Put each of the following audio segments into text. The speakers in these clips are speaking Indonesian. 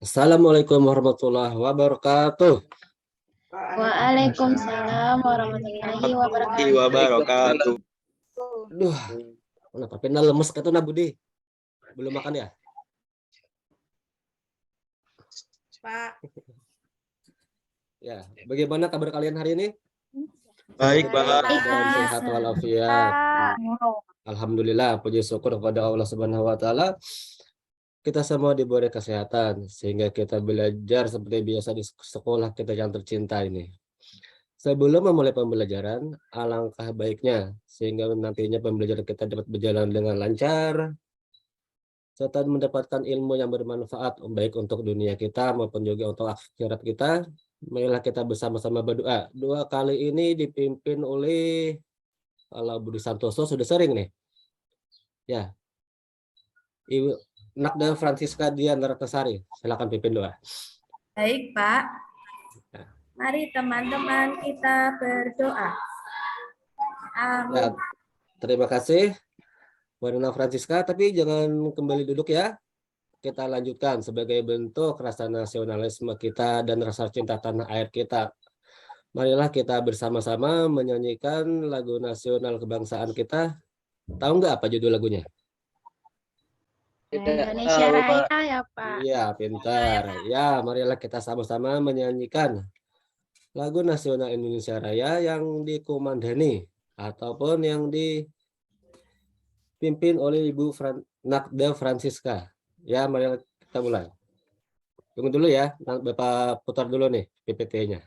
Assalamualaikum warahmatullahi wabarakatuh. Waalaikumsalam warahmatullahi wabarakatuh. Wabarakatuh. Duh, kenapa pina lemes kata Budi? Belum makan ya? Pak. Ya, bagaimana kabar kalian hari ini? Baik, Pak. Dan sehat walafiat. Alhamdulillah, puji syukur kepada Allah Subhanahu wa taala. Kita semua diberi kesehatan sehingga kita belajar seperti biasa di sekolah kita yang tercinta ini. Sebelum memulai pembelajaran, alangkah baiknya sehingga nantinya pembelajaran kita dapat berjalan dengan lancar serta mendapatkan ilmu yang bermanfaat baik untuk dunia kita maupun juga untuk akhirat kita. Marilah kita bersama-sama berdoa. Doa kali ini dipimpin oleh kalau Budi Santoso sudah sering nih. Ya. Ibu Nakda Francisca Dian Ratnasari, silakan pimpin doa. Baik, Pak. Mari teman-teman kita berdoa. Amin. Ya, terima kasih Bu Francisca, tapi jangan kembali duduk ya. Kita lanjutkan sebagai bentuk rasa nasionalisme kita dan rasa cinta tanah air kita. Marilah kita bersama-sama menyanyikan lagu nasional kebangsaan kita. Tahu nggak apa judul lagunya? Indonesia Raya ya, Pak. Iya, pintar. Ya, marilah kita sama-sama menyanyikan lagu nasional Indonesia Raya yang dikumandani ataupun yang dipimpin oleh Ibu Nakda Francisca. Ya, marilah kita mulai. Tunggu dulu ya, Bapak putar dulu nih PPT-nya.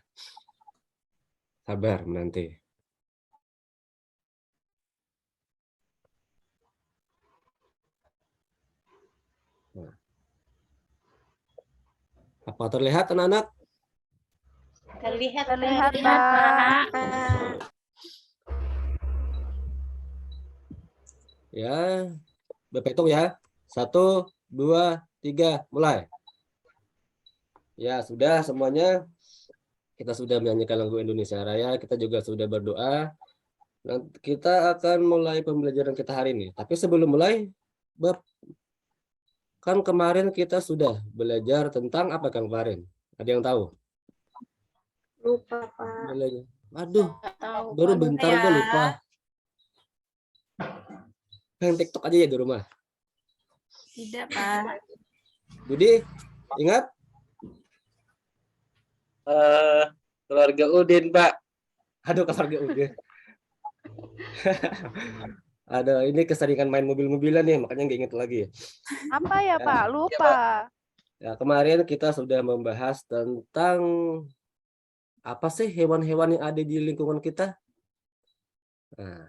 Sabar nanti. Nah. Apa terlihat anak-anak? Terlihat, Pak. Ya, Bapak hitung ya. 1, 2, 3, mulai. Ya, sudah semuanya. Kita sudah menyanyikan lagu Indonesia Raya. Kita juga sudah berdoa. Nanti kita akan mulai pembelajaran kita hari ini. Tapi sebelum mulai, kan kemarin kita sudah belajar tentang apa kan kemarin? Ada yang tahu? Lupa, Pak. Aduh, baru bentar udah lupa. Main TikTok aja ya di rumah. Tidak, Pak. Budi, ingat? Keluarga Udin, Pak. Aduh, keluarga Udin. Ada ini keseringan main mobil-mobilan nih, makanya nggak inget lagi. Apa ya, Pak? Lupa. Ya, kemarin kita sudah membahas tentang apa sih hewan-hewan yang ada di lingkungan kita. Nah,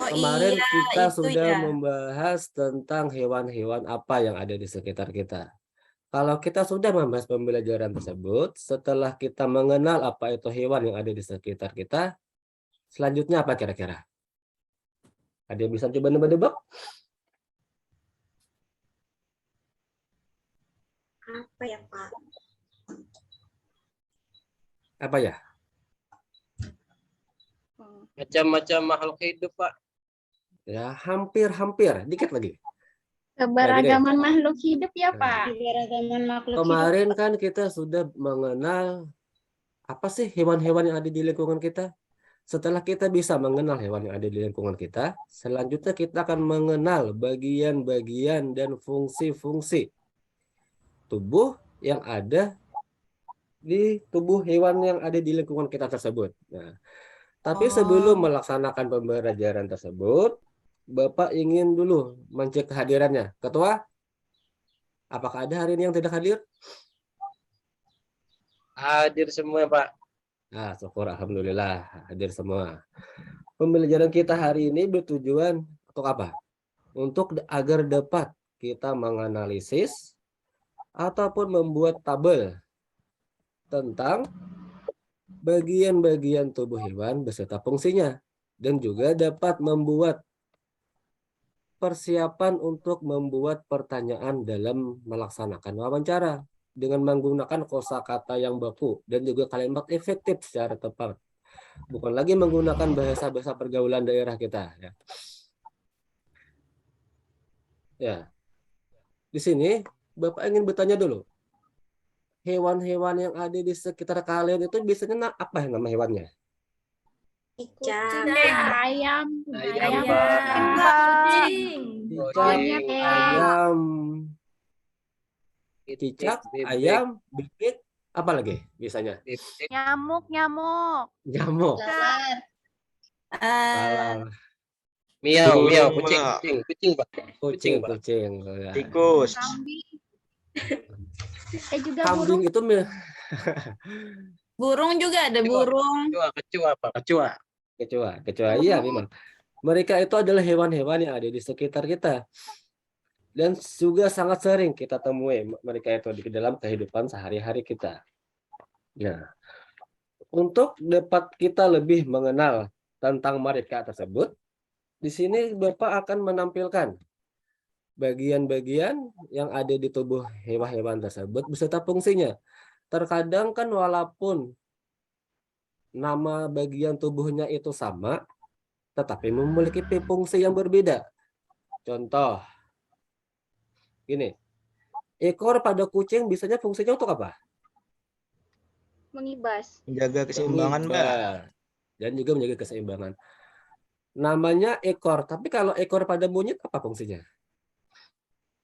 kemarin kita sudah membahas tentang hewan-hewan apa yang ada di sekitar kita. Kalau kita sudah membahas pembelajaran tersebut, setelah kita mengenal apa itu hewan yang ada di sekitar kita, selanjutnya apa kira-kira? Ada yang bisa coba nebak-nebak? Apa ya, Pak? Apa ya? Macam-macam makhluk hidup, Pak. Ya, hampir-hampir, dikit lagi. Keberagaman makhluk hidup ya, Pak. Keberagaman makhluk Kemarin kan kita sudah mengenal apa sih hewan-hewan yang ada di lingkungan kita. Setelah kita bisa mengenal hewan yang ada di lingkungan kita, selanjutnya kita akan mengenal bagian-bagian dan fungsi-fungsi tubuh yang ada di tubuh hewan yang ada di lingkungan kita tersebut. Nah, tapi sebelum melaksanakan pembelajaran tersebut, Bapak ingin dulu mencek kehadirannya. Ketua, apakah ada hari ini yang tidak hadir? Hadir semua, Pak. Nah, syukur alhamdulillah hadir semua. Pembelajaran kita hari ini bertujuan untuk apa? Untuk agar dapat kita menganalisis ataupun membuat tabel tentang bagian-bagian tubuh hewan beserta fungsinya dan juga dapat membuat persiapan untuk membuat pertanyaan dalam melaksanakan wawancara dengan menggunakan kosakata yang baku dan juga kalimat efektif secara tepat. Bukan lagi menggunakan bahasa-bahasa pergaulan daerah kita. Ya, di sini Bapak ingin bertanya dulu. Hewan-hewan yang ada di sekitar kalian itu biasanya apa yang nama hewannya? Kucing, Ayam. Ayam, ayam, Pak. kucing, Cicak, Kucing, ayam, Bibit, cicak, bibit, ayam, bibit, apa lagi biasanya? bibit, Nyamuk. Nyamuk, lalat, salah, miau, miau, Burung, kucing, Pak. kucing, kucing, Pak. kucing, Pak. kucing. Ya. Tikus. Kambing. juga Kambing itu burung juga ada burung. Kecoa, Pak. Kecoa. kecoa. Iya memang. Mereka itu adalah hewan-hewan yang ada di sekitar kita. Dan juga sangat sering kita temui mereka itu di dalam kehidupan sehari-hari kita. Nah, untuk dapat kita lebih mengenal tentang mereka tersebut, di sini Bapak akan menampilkan bagian-bagian yang ada di tubuh hewan-hewan tersebut beserta fungsinya. Terkadang kan walaupun nama bagian tubuhnya itu sama, tetapi memiliki fungsi yang berbeda. Contoh, gini, ekor pada kucing biasanya fungsinya untuk apa? Mengibas. Menjaga keseimbangan, Mbak. Mengibas. Dan juga menjaga keseimbangan. Namanya ekor, tapi kalau ekor pada monyet apa fungsinya?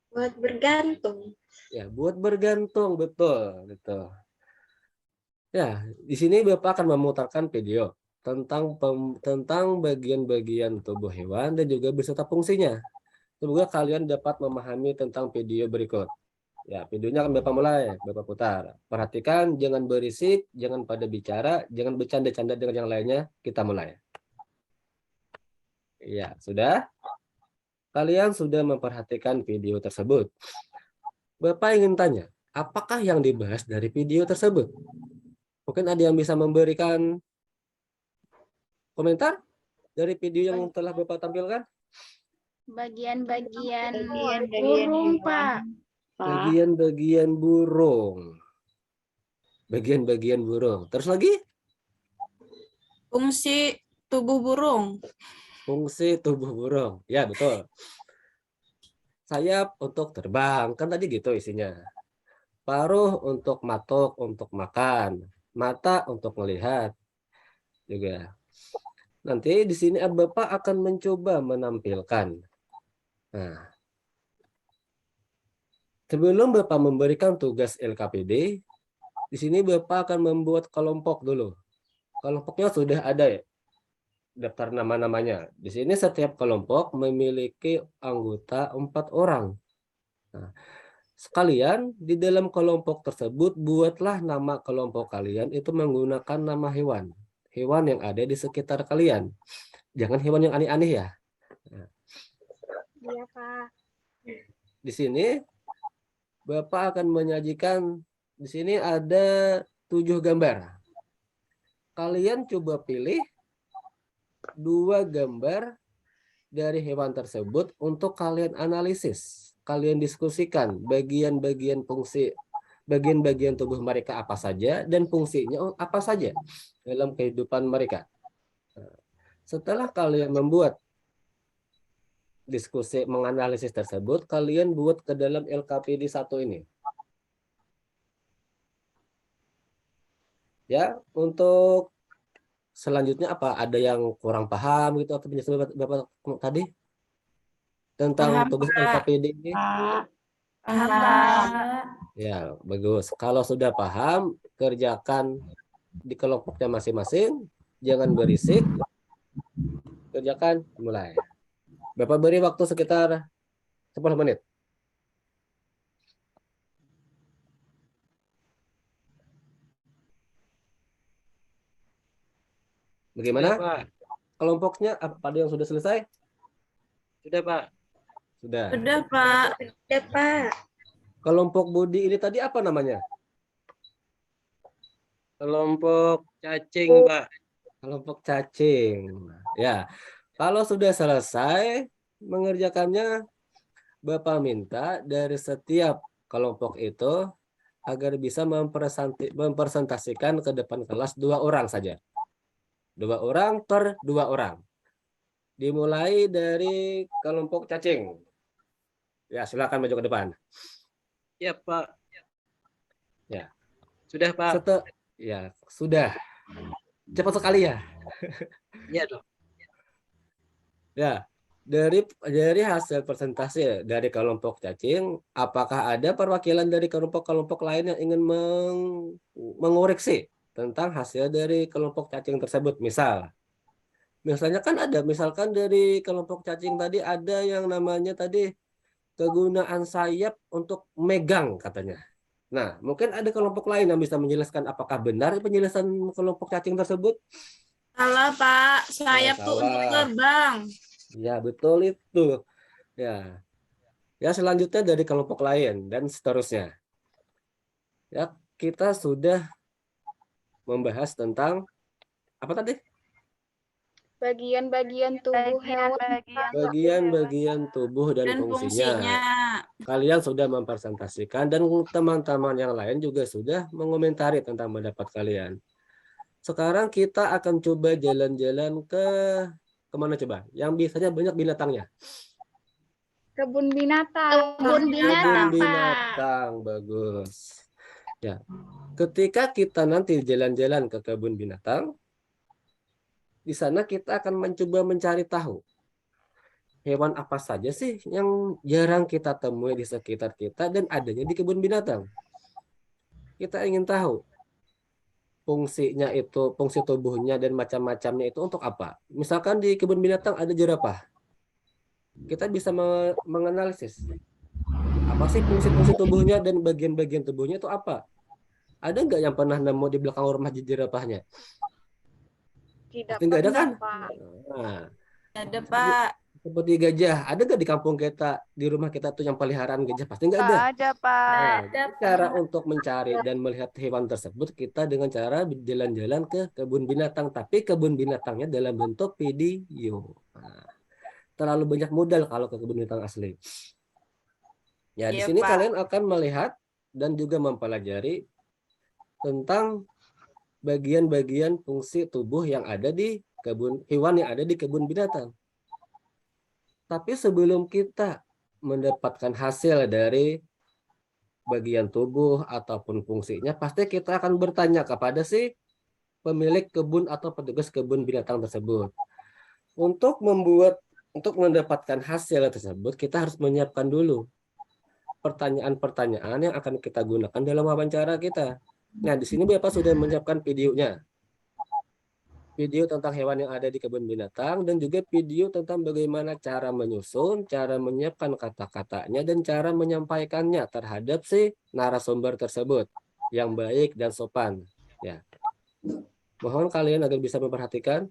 Buat bergantung. Ya, buat bergantung, betul, betul. Ya, di sini Bapak akan memutarkan video tentang bagian-bagian tubuh hewan dan juga beserta fungsinya. Semoga kalian dapat memahami tentang video berikut. Ya, videonya akan Bapak mulai, Bapak putar. Perhatikan, jangan berisik, jangan pada bicara, jangan bercanda-canda dengan yang lainnya. Kita mulai. Ya, sudah? Kalian sudah memperhatikan video tersebut. Bapak ingin tanya, apakah yang dibahas dari video tersebut? Mungkin ada yang bisa memberikan komentar dari video yang telah Bapak tampilkan? Bagian-bagian Burung, Pak. Bagian-bagian burung. Bagian-bagian burung. Terus lagi? fungsi tubuh burung. Fungsi tubuh burung. Ya, betul. Sayap untuk terbang. Kan tadi gitu isinya. Paruh untuk matok, untuk makan. Mata untuk melihat. Juga. Nanti di sini Bapak akan mencoba menampilkan. Nah, sebelum Bapak memberikan tugas LKPD, di sini Bapak akan membuat kelompok dulu. Kelompoknya sudah ada ya, daftar nama-namanya. Di sini setiap kelompok memiliki anggota 4 orang. Nah, sekalian di dalam kelompok tersebut buatlah nama kelompok kalian itu menggunakan nama hewan. Hewan yang ada di sekitar kalian. Jangan hewan yang aneh-aneh ya. Iya, Pak. Di sini Bapak akan menyajikan, di sini ada 7 gambar. Kalian coba pilih 2 gambar dari hewan tersebut untuk kalian analisis. Kalian diskusikan bagian-bagian fungsi, bagian-bagian tubuh mereka apa saja dan fungsinya apa saja dalam kehidupan mereka. Setelah kalian membuat diskusi menganalisis tersebut, kalian buat ke dalam LKPD 1 ini. Ya, untuk selanjutnya apa? Ada yang kurang paham gitu atau penjelasan Bapak tadi tentang Paham, tugas Pak. LKPD ini? Paham, Pak. Ya, bagus. Kalau sudah paham, kerjakan di kelompoknya masing-masing, jangan berisik. Kerjakan, mulai. Bapak beri waktu sekitar 10 menit. Bagaimana? Sudah, Pak. Kelompoknya apa yang sudah selesai? Sudah, Pak. Sudah. Sudah, Pak. Sudah, Pak. Kelompok budi ini tadi apa namanya? Kelompok cacing, Pak. Kelompok cacing. Ya, kalau sudah selesai mengerjakannya, Bapak minta dari setiap kelompok itu agar bisa mempresentasikan ke depan kelas 2 orang saja. 2 orang per 2 orang. Dimulai dari kelompok cacing. Ya, silakan maju ke depan. Ya, Pak. Ya. Sudah, Pak. Ya, sudah. Cepat sekali ya. Iya dong. Ya, dari hasil presentasi dari kelompok cacing, apakah ada perwakilan dari kelompok-kelompok lain yang ingin mengoreksi tentang hasil dari kelompok cacing tersebut? Misalnya kan ada, misalkan dari kelompok cacing tadi ada yang namanya tadi kegunaan sayap untuk megang katanya. Nah, mungkin ada kelompok lain yang bisa menjelaskan apakah benar penjelasan kelompok cacing tersebut? Salah, Pak. Sayap tuh untuk Salah. terbang. Ya, betul itu. Ya. Ya, selanjutnya dari kelompok lain dan seterusnya. Ya, kita sudah membahas tentang apa tadi? Bagian-bagian tubuh hewan. Bagian-bagian tubuh dan Dan fungsinya. fungsinya. Kalian sudah mempresentasikan dan teman-teman yang lain juga sudah mengomentari tentang pendapat kalian. Sekarang kita akan coba jalan-jalan ke kemana coba? Yang biasanya banyak binatangnya. Kebun binatang. Kebun binatang, Kebun Pak. binatang, bagus. Ya, ketika kita nanti jalan-jalan ke kebun binatang, di sana kita akan mencoba mencari tahu hewan apa saja sih yang jarang kita temui di sekitar kita dan adanya di kebun binatang. Kita ingin tahu fungsinya itu, fungsi tubuhnya dan macam-macamnya itu untuk apa. Misalkan di kebun binatang ada jerapah. Kita bisa menganalisis apa sih fungsi-fungsi tubuhnya dan bagian-bagian tubuhnya itu apa. Ada nggak yang pernah nemu di belakang rumah jerapahnya? Tidak Pasti nggak ada kan? pernah, Pak. Nah, Ada, Pak. seperti gajah. Ada nggak di kampung kita, di rumah kita tuh yang peliharaan gajah? Pasti nggak ada. Ada, Pak. Nah, Ada, cara untuk mencari dan melihat hewan tersebut kita dengan cara jalan-jalan ke kebun binatang. Tapi kebun binatangnya dalam bentuk video. Nah, terlalu banyak modal kalau ke kebun binatang asli. Ya, di Iya, sini Pak. kalian akan melihat dan juga mempelajari tentang bagian-bagian fungsi tubuh yang ada di kebun hewan yang ada di kebun binatang. Tapi sebelum kita mendapatkan hasil dari bagian tubuh ataupun fungsinya, pasti kita akan bertanya kepada si pemilik kebun atau petugas kebun binatang tersebut. Untuk mendapatkan hasil tersebut, kita harus menyiapkan dulu pertanyaan-pertanyaan yang akan kita gunakan dalam wawancara kita. Nah, di sini Bapak sudah menyiapkan videonya. Video tentang hewan yang ada di kebun binatang dan juga video tentang bagaimana cara menyusun, cara menyiapkan kata-katanya dan cara menyampaikannya terhadap si narasumber tersebut yang baik dan sopan. Ya. Mohon kalian agar bisa memperhatikan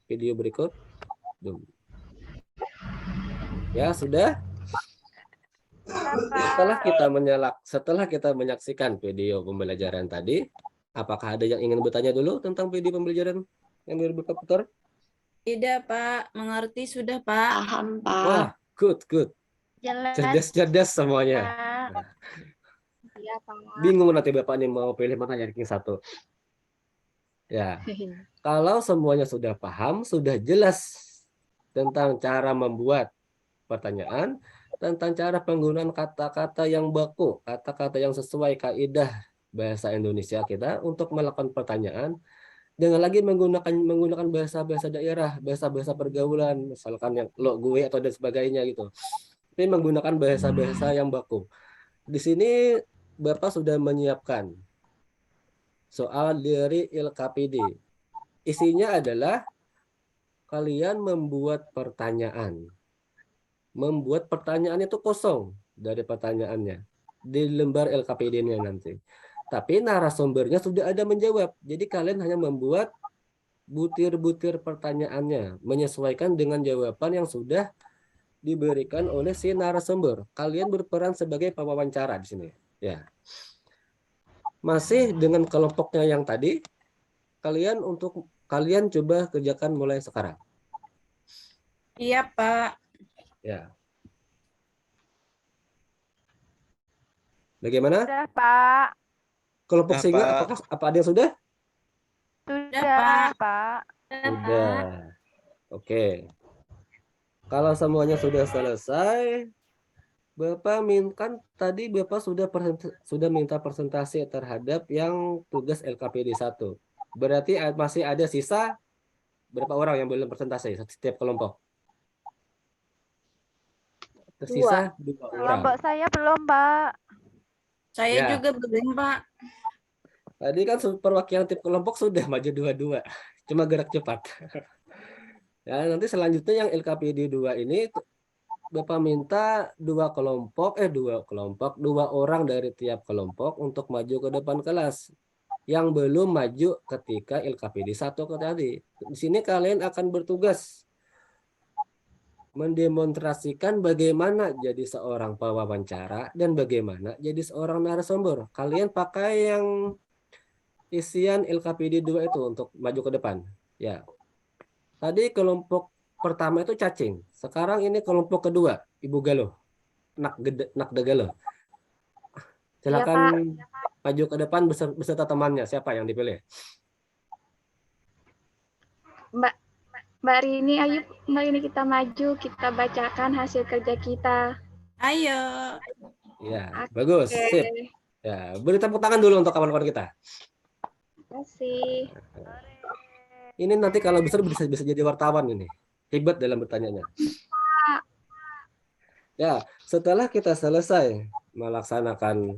video berikut. Ya, sudah. Setelah kita menyaksikan video pembelajaran tadi, apakah ada yang ingin bertanya dulu tentang video pembelajaran yang berputar? Tidak, Pak. Mengerti sudah, Pak. Paham, Pak. Wah, good. Jelas, Cerdas-cerdas semuanya. Pak. Nah, Iya, Pak. bingung nanti Bapak nih mau pilih mana ranking satu. Ya, kalau semuanya sudah paham, sudah jelas tentang cara membuat pertanyaan, tentang cara penggunaan kata-kata yang baku, kata-kata yang sesuai kaidah bahasa Indonesia kita untuk melakukan pertanyaan, dengan lagi menggunakan bahasa-bahasa daerah, bahasa-bahasa pergaulan, misalkan yang lo, gue atau dan sebagainya gitu. Tapi menggunakan bahasa-bahasa yang baku. Di sini Bapak sudah menyiapkan soal dari ILKPD. Isinya adalah kalian membuat pertanyaan. Membuat pertanyaan itu kosong dari pertanyaannya di lembar LKPD-nya nanti. Tapi narasumbernya sudah ada menjawab. Jadi kalian hanya membuat butir-butir pertanyaannya menyesuaikan dengan jawaban yang sudah diberikan oleh si narasumber. Kalian berperan sebagai pewawancara di sini. Ya. Masih dengan kelompoknya yang tadi, kalian coba kerjakan mulai sekarang. Iya, Pak. Ya. Bagaimana? Sudah, Pak. Kelompok Sudah, singa, Pak. apa ada yang sudah? Sudah, Pak. Sudah. Oke. Kalau semuanya sudah selesai, Bapak kan tadi Bapak sudah minta presentasi terhadap yang tugas LKPD 1. Berarti masih ada sisa berapa orang yang belum presentasi setiap kelompok? Tersisa 2 orang. Kelompok saya belum, Pak. Saya Ya. juga belum, Pak. Tadi kan perwakilan tim kelompok sudah maju 2-2. Cuma gerak cepat. Ya, nanti selanjutnya yang LKPD 2 ini Bapak minta 2 orang dari tiap kelompok untuk maju ke depan kelas. Yang belum maju ketika LKPD 1 tadi. Di sini kalian akan bertugas mendemonstrasikan bagaimana jadi seorang pewawancara dan bagaimana jadi seorang narasumber. Kalian pakai yang isian LKPD 2 itu untuk maju ke depan. Ya. Tadi kelompok pertama itu cacing. Sekarang ini kelompok kedua, Ibu Galuh. Nakda Galuh. Silakan maju ke depan beserta temannya. Siapa yang dipilih? Mbak Rini, ayo Mbak Rini kita maju, kita bacakan hasil kerja kita. Ayo. Ya, bagus. Oke. Sip. Ya, beri tepuk tangan dulu untuk kawan-kawan kita. Terima kasih. Ini nanti kalau besar bisa jadi wartawan ini. Hebat dalam bertanyanya. Ya, setelah kita selesai melaksanakan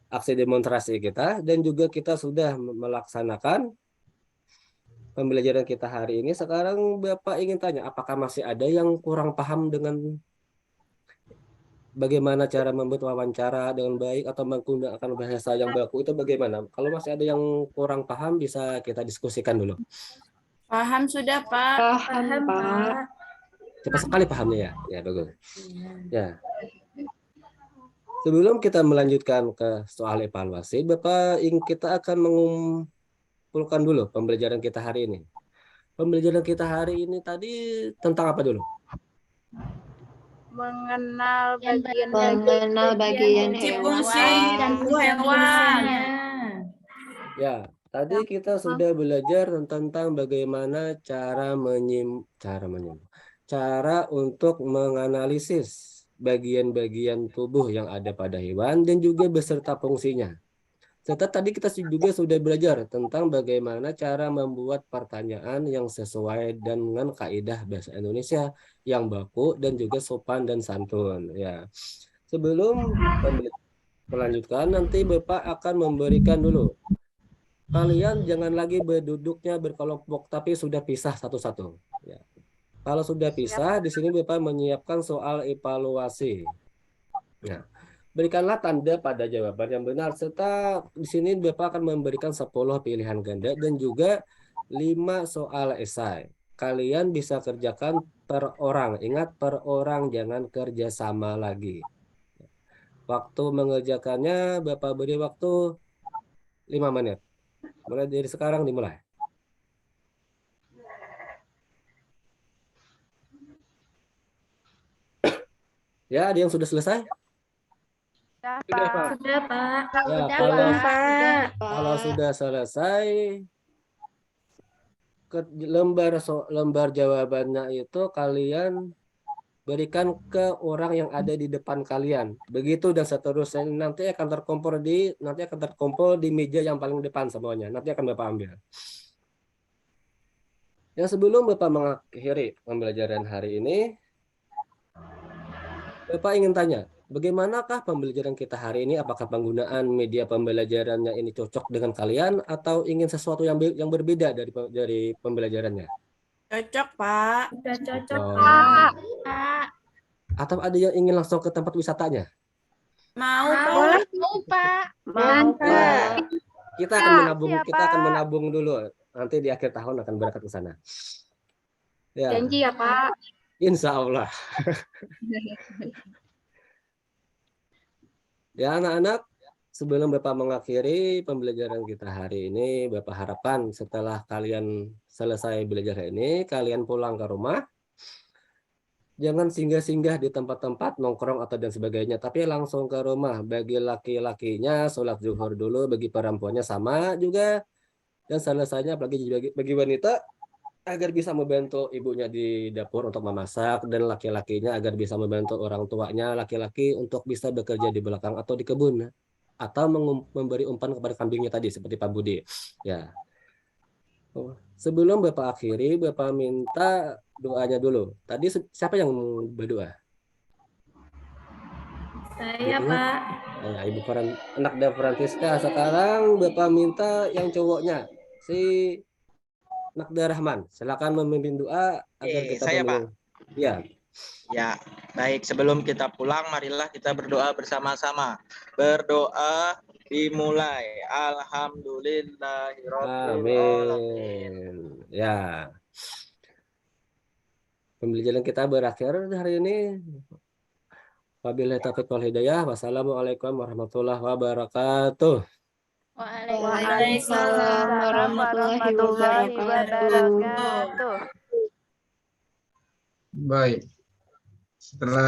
aksi demonstrasi kita dan juga kita sudah melaksanakan pembelajaran kita hari ini, sekarang Bapak ingin tanya, apakah masih ada yang kurang paham dengan bagaimana cara membuat wawancara dengan baik atau menggunakan bahasa yang baku itu bagaimana? Kalau masih ada yang kurang paham bisa kita diskusikan dulu. Paham sudah, Pak. Paham, Pak. Cepat sekali pahamnya ya. Ya, bagus. Ya. Sebelum kita melanjutkan ke soal evaluasi, kita akan mengumpulkan dulu pembelajaran kita hari ini. Pembelajaran kita hari ini tadi tentang apa dulu? Mengenal bagian Fungsi dan hewan. Ya, tadi kita sudah belajar tentang bagaimana cara untuk menganalisis bagian-bagian tubuh yang ada pada hewan dan juga beserta fungsinya. Serta tadi kita juga sudah belajar tentang bagaimana cara membuat pertanyaan yang sesuai dengan kaidah bahasa Indonesia yang baku dan juga sopan dan santun. Ya, sebelum melanjutkan, nanti Bapak akan memberikan dulu. Kalian jangan lagi berduduknya berkelompok, tapi sudah pisah satu-satu. Ya. Kalau sudah pisah, di sini Bapak menyiapkan soal evaluasi. Nah, berikanlah tanda pada jawaban yang benar, serta di sini Bapak akan memberikan 10 pilihan ganda dan juga 5 soal esai. Kalian bisa kerjakan per orang. Ingat, per orang, jangan kerja sama lagi. Waktu mengerjakannya Bapak beri waktu 5 menit. Mulai dari sekarang dimulai. Ya, ada yang sudah selesai? Sudah, Pak. Sudah, Pak. Ya, kalau sudah selesai, ke lembar jawabannya itu kalian berikan ke orang yang ada di depan kalian. Begitu dan seterusnya, nanti akan terkumpul di meja yang paling depan semuanya. Nanti akan Bapak ambil. Ya, sebelum Bapak mengakhiri pembelajaran hari ini, Bapak ingin tanya, bagaimanakah pembelajaran kita hari ini? Apakah penggunaan media pembelajarannya ini cocok dengan kalian atau ingin sesuatu yang berbeda dari pembelajarannya? Cocok, Pak. Sudah cocok, Oh. Pak. Atau ada yang ingin langsung ke tempat wisatanya? Mau, Pak. Boleh, Pak. Mantap. Kita akan menabung dulu. Nanti di akhir tahun akan berangkat ke sana. Ya, Janji ya, Pak. insya Allah. Ya, anak-anak, sebelum Bapak mengakhiri pembelajaran kita hari ini, Bapak harapkan setelah kalian selesai belajar ini, kalian pulang ke rumah. Jangan singgah-singgah di tempat-tempat nongkrong atau dan sebagainya, tapi langsung ke rumah. Bagi laki-lakinya sholat zuhur dulu, bagi perempuannya sama juga. Dan selesainya bagi wanita agar bisa membantu ibunya di dapur untuk memasak, dan laki-lakinya agar bisa membantu orang tuanya laki-laki untuk bisa bekerja di belakang atau di kebun, atau memberi umpan kepada kambingnya tadi seperti Pak Budi. Ya. Sebelum Bapak akhiri, Bapak minta doanya dulu. Tadi siapa yang berdoa? Saya, Ibunya? Pak. Ya, Ibu anak dari Francisca. Sekarang Bapak minta yang cowoknya, si Nakda Rahman. Silakan memimpin doa agar kita saya, Pak. Ya. Ya, baik. Sebelum kita pulang, marilah kita berdoa bersama-sama. Berdoa dimulai. Alhamdulillahirobbilalamin. Amin. Ya. Pembelajaran kita berakhir hari ini. Wabillahi taufiq wal hidayah. Wassalamualaikum warahmatullahi wabarakatuh. Waalaikumsalam warahmatullahi wabarakatuh. wabarakatuh. Baik. Setelah